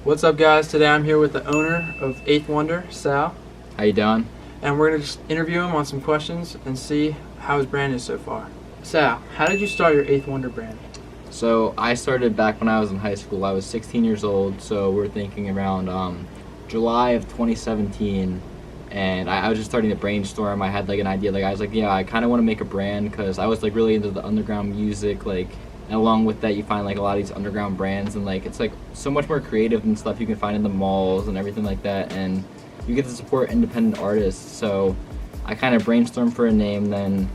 What's up, guys? Today I'm here with the owner of 8th Wonder, Sal. How you doing? And we're going to just interview him on some questions and see how his brand is so far. Sal, how did you start your 8th Wonder brand? So I started back when I was in high school. I was 16 years old, so we're thinking around July of 2017. And I was just starting to brainstorm. I had like an idea. I was like, yeah, I kind of want to make a brand because I was like really into the underground music. And along with that, you find like a lot of these underground brands, and like it's like so much more creative and stuff you can find in the malls and everything like that. And you get to support independent artists. So I kind of brainstormed for a name. Then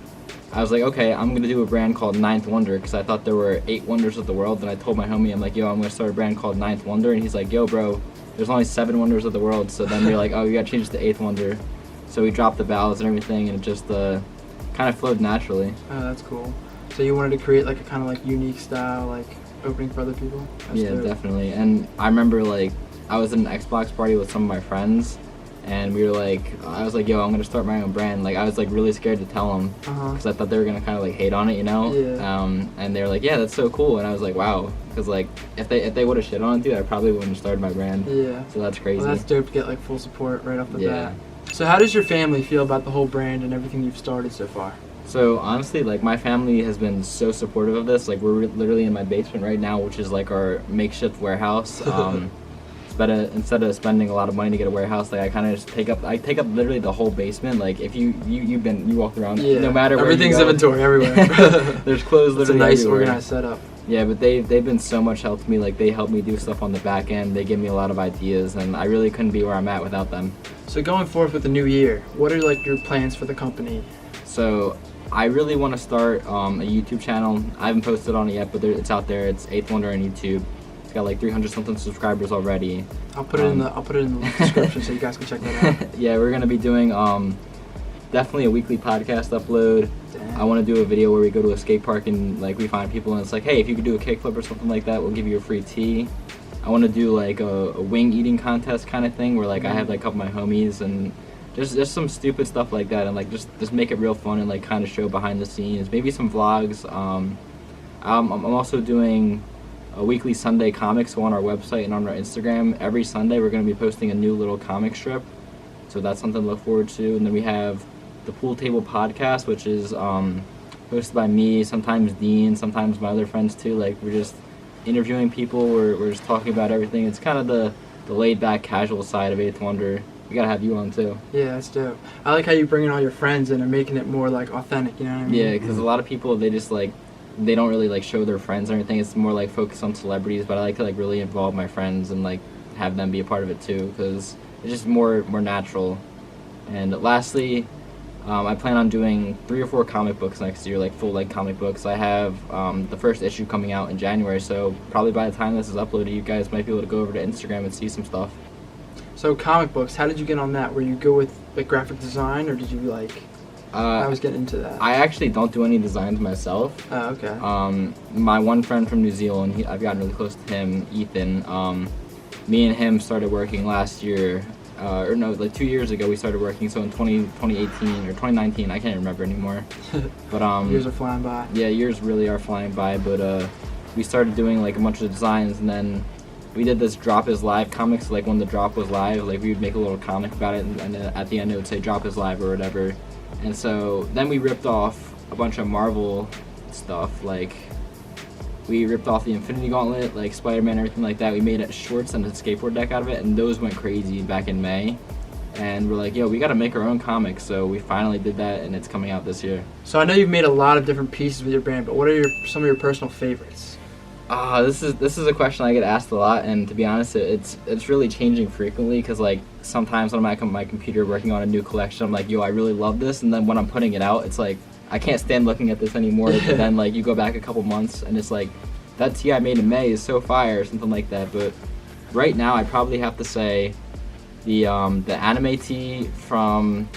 I was like, okay, I'm gonna do a brand called 9th Wonder because I thought there were 8 wonders of the world. And I told my homie, I'm like, yo, I'm gonna start a brand called 9th Wonder, and he's like, yo, bro, there's only 7 wonders of the world. So then we're like, oh, you gotta change it to 8th Wonder. So we dropped the vowels and everything, and it just kind of flowed naturally. Oh, that's cool. So you wanted to create like a kind of like unique style, like opening for other people? Yeah, definitely. And I remember like I was at an Xbox party with some of my friends, and we were like, I was like, yo, I'm gonna start my own brand. Like I was like really scared to tell them because I thought they were gonna kind of like hate on it, you know? Yeah. And they were like, yeah, that's so cool. And I was like, wow, because like if they would have shit on it, dude, I probably wouldn't have started my brand. Yeah. So that's crazy. Well, that's dope to get like full support right off the bat. So how does your family feel about the whole brand and everything you've started so far? So honestly, like my family has been so supportive of this. Like we're literally in my basement right now, which is like our makeshift warehouse. It's better instead of spending a lot of money to get a warehouse. Like I kind of just take up literally the whole basement. Like if you walk around, no matter where everything's you go, inventory everywhere. There's clothes literally It's a nice everywhere. organized setup. Yeah, but they've been so much help to me. Like they help me do stuff on the back end. They give me a lot of ideas, and I really couldn't be where I'm at without them. So going forth with the new year, what are like your plans for the company? So I really want to start a YouTube channel. I haven't posted on it yet, but it's out there. It's 8th Wonder on YouTube. It's got like 300 something subscribers already. I'll put it in the description so you guys can check that out. Yeah, we're gonna be doing definitely a weekly podcast upload. Damn. I want to do a video where we go to a skate park and like we find people and it's like, hey, if you could do a kickflip or something like that, we'll give you a free tea. I want to do like a wing eating contest kind of thing where like I have like a couple of my homies and just some stupid stuff like that, and like just make it real fun and like kind of show behind the scenes, maybe some vlogs. I'm also doing a weekly Sunday comic, so on our website and on our Instagram every Sunday we're going to be posting a new little comic strip, so that's something to look forward to. And then we have the Pool Table podcast, which is hosted by me, sometimes Dean, sometimes my other friends too. Like we're just interviewing people, we're just talking about everything. It's kind of the laid back casual side of 8th Wonder. We gotta have you on too. Yeah, that's dope. I like how you bring in all your friends in and making it more like authentic, you know what I mean? Yeah, because a lot of people, they just like, they don't really like show their friends or anything. It's more like focused on celebrities, but I like to like really involve my friends and like have them be a part of it too, because it's just more natural. And lastly, I plan on doing 3 or 4 comic books next year, like full length comic books. I have the first issue coming out in January, so probably by the time this is uploaded, you guys might be able to go over to Instagram and see some stuff. So comic books, how did you get on that? Were you go with like graphic design, or did you like? I was getting into that. I actually don't do any designs myself. Oh, okay. My one friend from New Zealand, I've gotten really close to him, Ethan. Me and him started working last year, or no, like 2 years ago we started working. So in 2018 or 2019, I can't remember anymore. But years are flying by. Yeah, years really are flying by. But we started doing like a bunch of designs, and then we did this Drop is Live comics. Like when the drop was live, like we would make a little comic about it, and at the end it would say Drop is Live or whatever. And so then we ripped off a bunch of Marvel stuff. Like we ripped off the Infinity Gauntlet, like Spider-Man, everything like that. We made shorts and a skateboard deck out of it, and those went crazy back in May. And we're like, yo, we gotta make our own comics. So we finally did that, and it's coming out this year. So I know you've made a lot of different pieces with your brand, but what are some of your personal favorites? This is a question I get asked a lot, and to be honest, it's really changing frequently, because like sometimes when I'm at my computer working on a new collection, I'm like, yo, I really love this, and then when I'm putting it out, it's like I can't stand looking at this anymore. But then like you go back a couple months and it's like that tee I made in May is so fire or something like that. But right now I probably have to say the anime tee from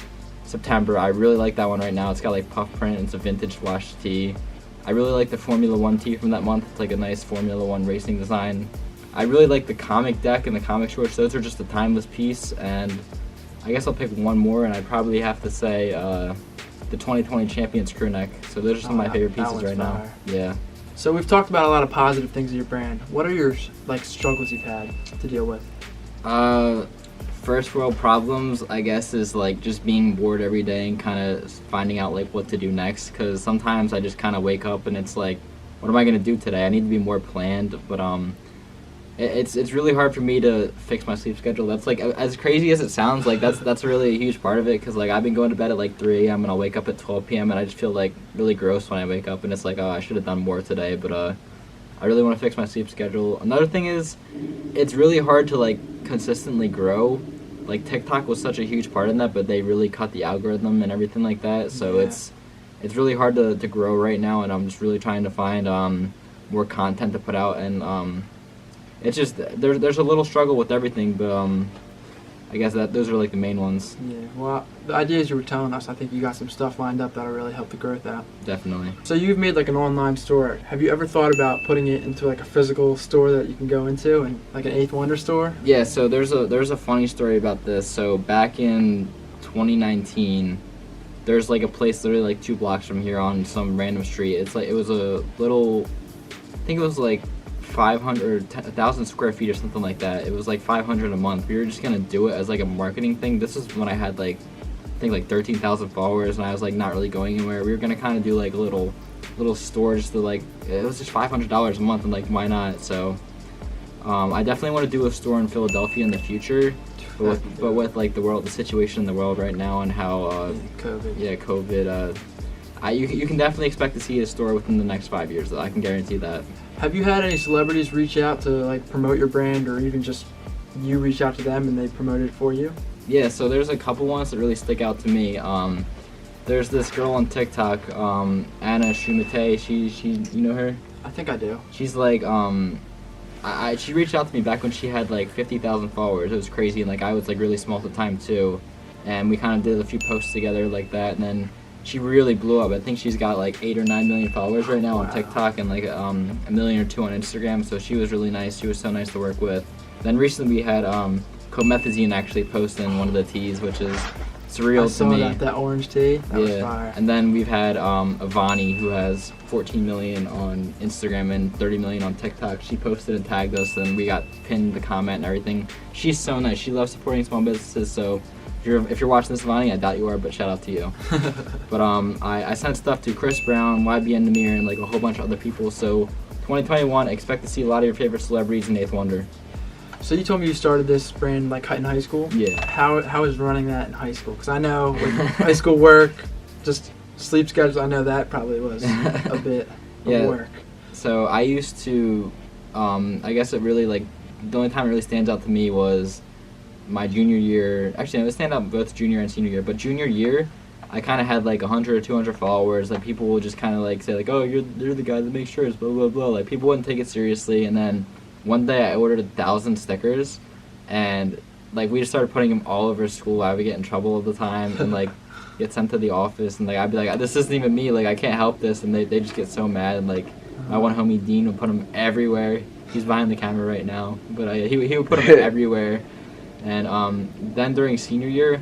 September. I really like that one right now. It's got like puff print, it's a vintage wash tee. I really like the Formula 1 tee from that month. It's like a nice Formula 1 racing design. I really like the comic deck and the comic shorts. Those are just a timeless piece. And I guess I'll pick one more, and I'd probably have to say the 2020 Champions crew neck. So those are some of my favorite pieces right now. Yeah. So we've talked about a lot of positive things of your brand. What are your struggles you've had to deal with? First world problems, I guess, is like just being bored every day and kind of finding out like what to do next. Because sometimes I just kind of wake up and it's like, what am I gonna do today? I need to be more planned, but it's really hard for me to fix my sleep schedule. That's like, as crazy as it sounds, like that's really a huge part of it. Because like I've been going to bed at like 3 a.m. and I'll wake up at 12 p.m. and I just feel like really gross when I wake up and it's like, oh, I should have done more today. But I really want to fix my sleep schedule. Another thing is, it's really hard to like consistently grow. Like TikTok was such a huge part in that, but they really cut the algorithm and everything like that. So Yeah. it's really hard to grow right now, and I'm just really trying to find more content to put out, and it's just there's a little struggle with everything, but I guess that those are like the main ones. Yeah, well, the ideas you were telling us, I think you got some stuff lined up that'll really help the growth out. Definitely. So you've made like an online store. Have you ever thought about putting it into like a physical store that you can go into, and like an 8th Wonder store? Yeah, so there's a funny story about this. So back in 2019, there's like a place literally like 2 blocks from here on some random street. It's like, it was a little, I think it was like 1,000 square feet or something like that. It was like $500 a month. We were just gonna do it as like a marketing thing. This is when I had like, I think like 13,000 followers, and I was like not really going anywhere. We were gonna kind of do like a little store, just to like, it was just $500 a month, and like, why not? So I definitely want to do a store in Philadelphia in the future, but with like the situation in the world right now and how COVID. yeah, COVID, you can definitely expect to see a store within the next 5 years. I can guarantee that. Have you had any celebrities reach out to like promote your brand, or even just you reach out to them and they promote it for you? Yeah, so there's a couple ones that really stick out to me. There's this girl on TikTok, Anna Shumate. She you know her? I think I do. She's like she reached out to me back when she had like 50,000 followers. It was crazy, and like I was like really small at the time too. And we kind of did a few posts together like that, and then she really blew up. I think she's got like 8 or 9 million followers right now on TikTok, and like a million or 2 on Instagram. So she was really nice. She was so nice to work with. Then recently we had Comethazine actually post in one of the teas, which is surreal to me. I saw that orange tea. That was fire. And then we've had Ivani, who has 14 million on Instagram and 30 million on TikTok. She posted and tagged us, and we got pinned the comment and everything. She's so nice. She loves supporting small businesses. So if you're watching this, Ivani, I doubt you are, but shout out to you. But I sent stuff to Chris Brown, YBN Namir, and like a whole bunch of other people. So 2021, expect to see a lot of your favorite celebrities in 8th Wonder. So you told me you started this brand like in high school. Yeah. How is running that in high school? Because I know with high school work, just sleep schedules, I know that probably was a bit of work. So I used to, I guess it really like, the only time it really stands out to me was my junior year. Actually, it would stand out both junior and senior year, but junior year, I kind of had like 100 or 200 followers. Like people would just kind of like say like, oh, you're the guy that makes shirts, blah blah blah. Like people wouldn't take it seriously. And then one day I ordered 1,000 stickers, and like we just started putting them all over school. I would get in trouble all the time and like get sent to the office, and like I'd be like, this isn't even me. Like I can't help this, and they just get so mad. And like my one homie Dean would put them everywhere. He's behind the camera right now, but he would put them everywhere. And then during senior year,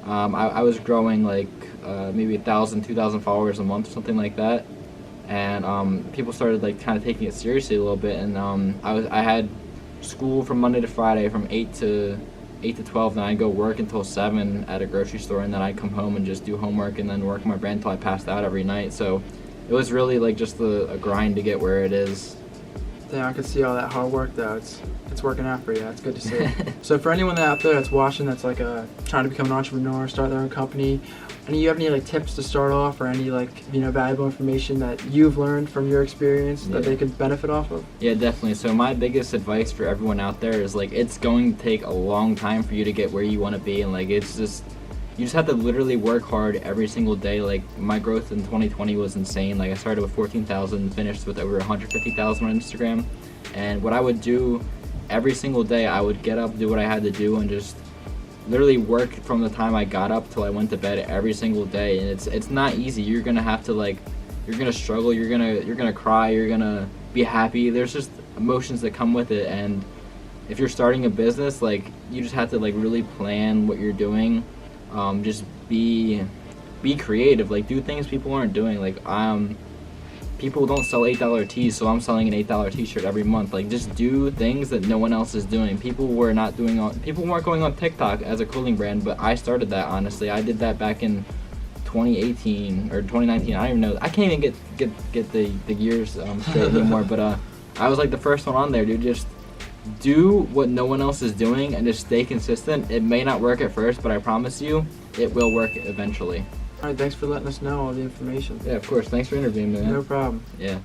I was growing like maybe 1,000, 2,000 followers a month or something like that, and people started like kind of taking it seriously a little bit. And I had school from Monday to Friday from 8 to 12, then I'd go work until 7 at a grocery store, and then I'd come home and just do homework and then work on my brand until I passed out every night. So it was really like just a grind to get where it is. Yeah, I could see all that hard work though. It's working out for you. That's good to see. So for anyone out there that's watching, that's like trying to become an entrepreneur, start their own company, and you have any like tips to start off, or any like valuable information that you've learned from your experience that they could benefit off of? Yeah, definitely. So my biggest advice for everyone out there is like, it's going to take a long time for you to get where you want to be, and like it's just, you just have to literally work hard every single day. Like my growth in 2020 was insane. Like I started with 14,000, finished with over 150,000 on Instagram. And what I would do every single day, I would get up, do what I had to do, and just literally work from the time I got up till I went to bed every single day. And it's not easy. You're gonna have to like, you're gonna struggle. You're gonna cry. You're gonna be happy. There's just emotions that come with it. And if you're starting a business, like you just have to like really plan what you're doing. Just be creative. Like do things people aren't doing. Like people don't sell $8 tees, so I'm selling an $8 t-shirt every month. Like, just do things that no one else is doing. People weren't going on TikTok as a clothing brand, but I started that, honestly. I did that back in 2018 or 2019. I don't even know. I can't even get the years straight anymore, but I was like the first one on there, dude. Just do what no one else is doing and just stay consistent. It may not work at first, but I promise you it will work eventually. All right, thanks for letting us know all the information. Yeah, of course. Thanks for interviewing me, man. No problem. Yeah.